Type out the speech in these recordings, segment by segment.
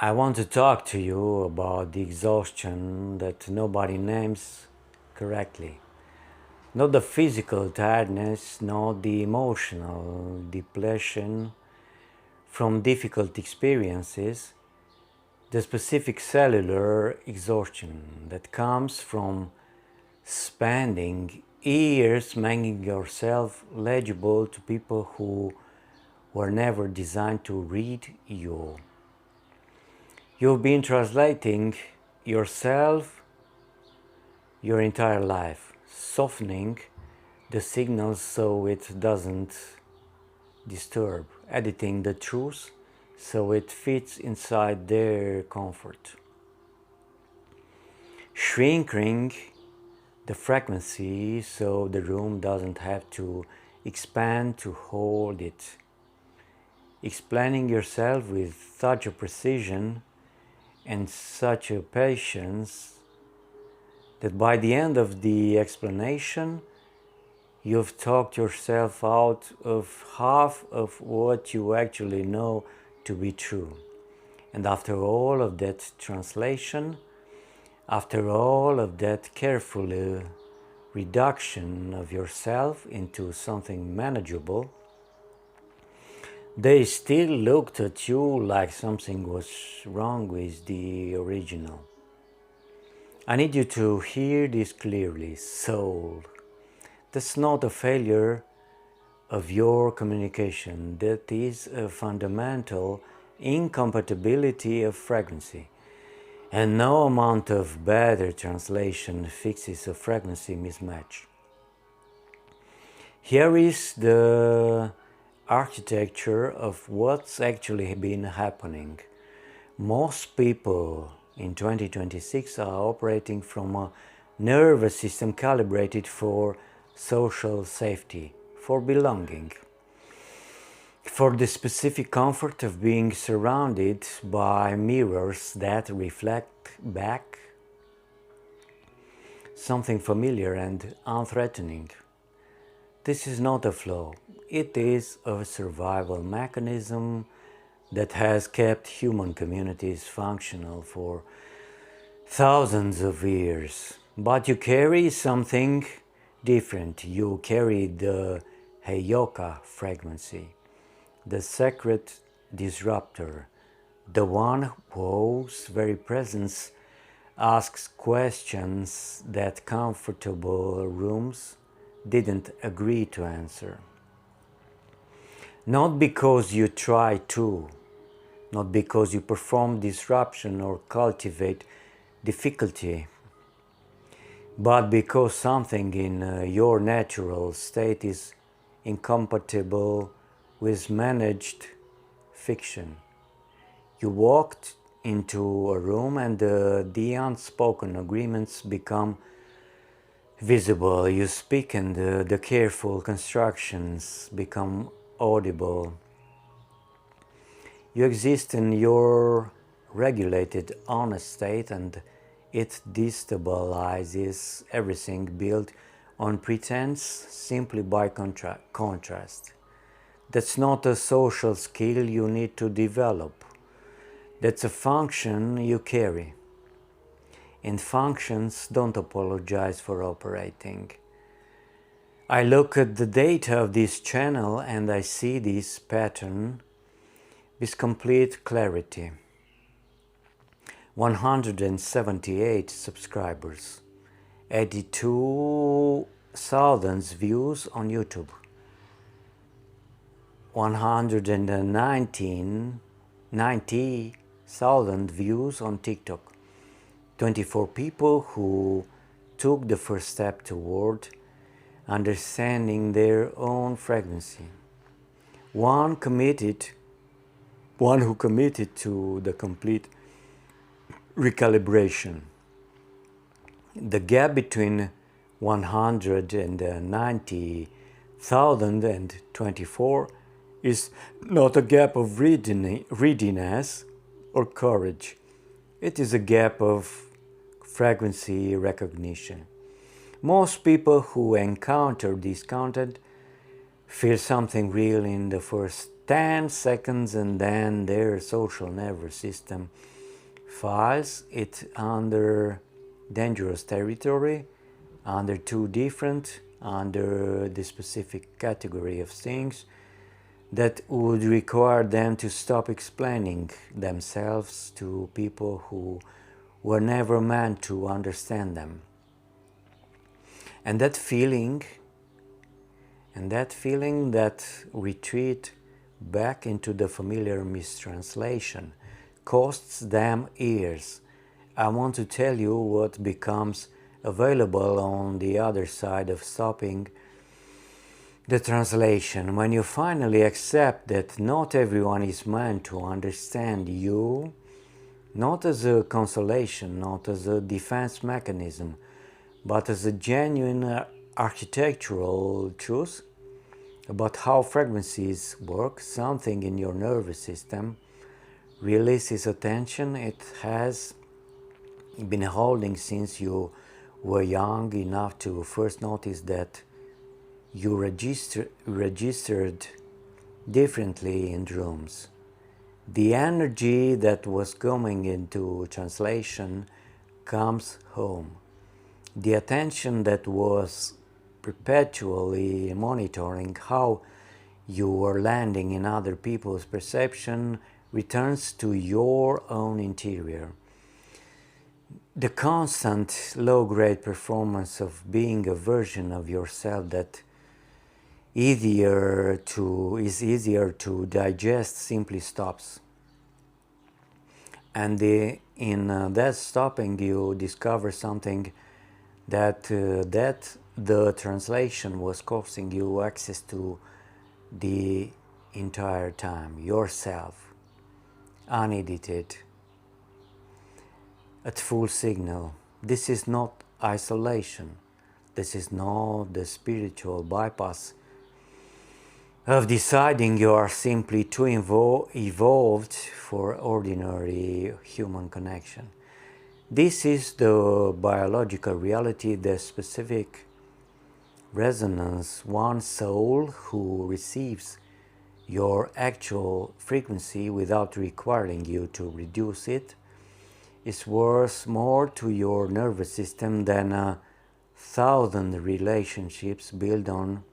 I want to talk to you about the exhaustion that nobody names correctly. Not the physical tiredness, not the emotional depletion from difficult experiences, the specific cellular exhaustion that comes from spending years making yourself legible to people who were never designed to read you. You've been translating yourself your entire life, softening the signals so it doesn't disturb, editing the truth so it fits inside their comfort, shrinking the frequency so the room doesn't have to expand to hold it, explaining yourself with such a precision and such a patience that by the end of the explanation, you've talked yourself out of half of what you actually know to be true. And after all of that translation, after all of that careful reduction of yourself into something manageable, they still looked at you like something was wrong with the original. I need you to hear this clearly, soul. That's not a failure of your communication. That is a fundamental incompatibility of frequency. And no amount of better translation fixes a frequency mismatch. Here is the architecture of what's actually been happening. Most people in 2026 are operating from a nervous system calibrated for social safety, for belonging, for the specific comfort of being surrounded by mirrors that reflect back something familiar and unthreatening. This is not a flaw. It is a survival mechanism that has kept human communities functional for thousands of years. But you carry something different. You carry the Heyoka frequency, the sacred disruptor, the one whose very presence asks questions that comfortable rooms didn't agree to answer. Not because you try to, not because you perform disruption or cultivate difficulty, but because something in your natural state is incompatible with managed fiction. You walked into a room and the unspoken agreements become visible. You speak and the careful constructions become audible. You exist in your regulated, honest state, and it destabilizes everything built on pretense simply by contrast. That's not a social skill you need to develop. That's a function you carry. And functions don't apologize for operating. I look at the data of this channel and I see this pattern with complete clarity. 178 subscribers, 82,000 views on YouTube, 90,000 views on TikTok, 24 people who took the first step toward understanding their own frequency, one who committed to the complete recalibration. The gap between 190,000 and 24 is not a gap of readiness or courage. It is a gap of frequency recognition. Most people who encounter this content feel something real in the first 10 seconds, and then their social nervous system files it under dangerous territory, under too different, under the specific category of things that would require them to stop explaining themselves to people who were never meant to understand them. And that feeling, that retreat back into the familiar mistranslation, costs them years. I want to tell you what becomes available on the other side of stopping the translation. When you finally accept that not everyone is meant to understand you, not as a consolation, not as a defense mechanism, but as a genuine architectural truth about how frequencies work, something in your nervous system releases attention it has been holding since you were young enough to first notice that you registered differently in rooms. The energy that was coming into translation comes home. The attention that was perpetually monitoring how you were landing in other people's perception returns to your own interior. The constant low-grade performance of being a version of yourself that is easier to digest simply stops. And in that stopping, you discover something that the translation was costing you access to the entire time, yourself, unedited, at full signal. This is not isolation. This is not the spiritual bypass of deciding you are simply too evolved for ordinary human connection. This is the biological reality, the specific resonance. One soul who receives your actual frequency without requiring you to reduce it is worth more to your nervous system than 1,000 relationships built on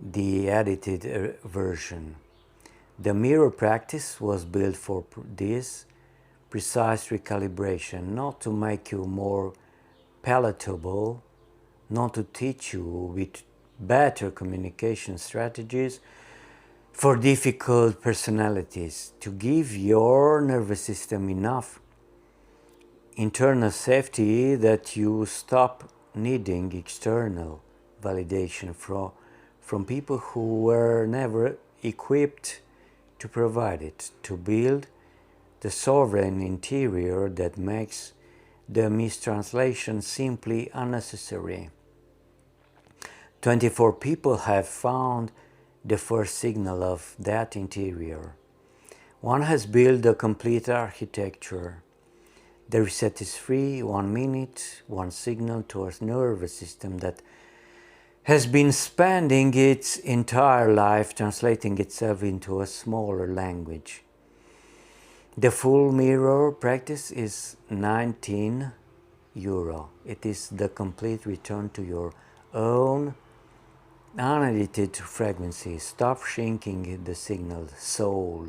the edited version. The mirror practice was built for this precise recalibration, not to make you more palatable, not to teach you with better communication strategies for difficult personalities, to give your nervous system enough internal safety that you stop needing external validation from people who were never equipped to provide it, to build the sovereign interior that makes the mistranslation simply unnecessary. 24 people have found the first signal of that interior. One has built a complete architecture. The reset is free, 1 minute, one signal to a nervous system that has been spending its entire life translating itself into a smaller language. The full mirror practice is €19. It is the complete return to your own unedited frequency. Stop shrinking the signal, soul.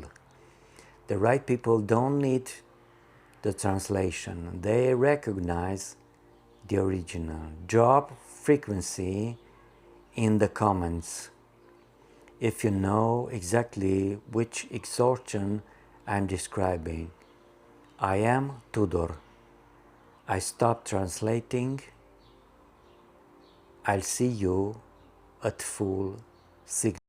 The right people don't need the translation. They recognize the original. Drop frequency in the comments if you know exactly which exhaustion I'm describing. I am Tudor. I stopped translating. I'll see you at full signal.